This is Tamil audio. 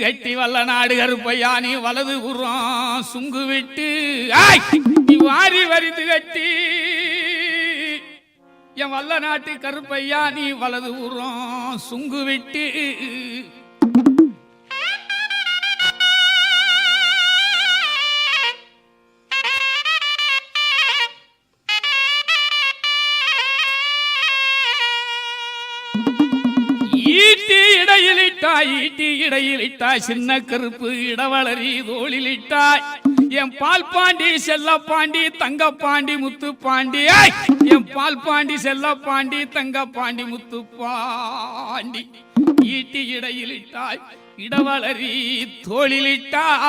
கட்டி வல்ல நாடு கருப்பையா நீ வலது புறம் சுங்கு விட்டு வாரி வரித்து கட்டி என் வல்ல நாட்டு கருப்பையா நீ வலது புறம் சுங்கு விட்டு ஈட்டி இடையிலிட்டாய் சின்ன கருப்பு இடவளரி தோளிலிட்டாய் என் பால் பாண்டி செல்ல பாண்டி தங்க பாண்டி முத்து பாண்டி என் பால் பாண்டி செல்ல பாண்டி தங்க பாண்டி முத்து பாண்டி ஈட்டி இடையிலிட்டாய் இடவளரி தோளிலிட்டாய்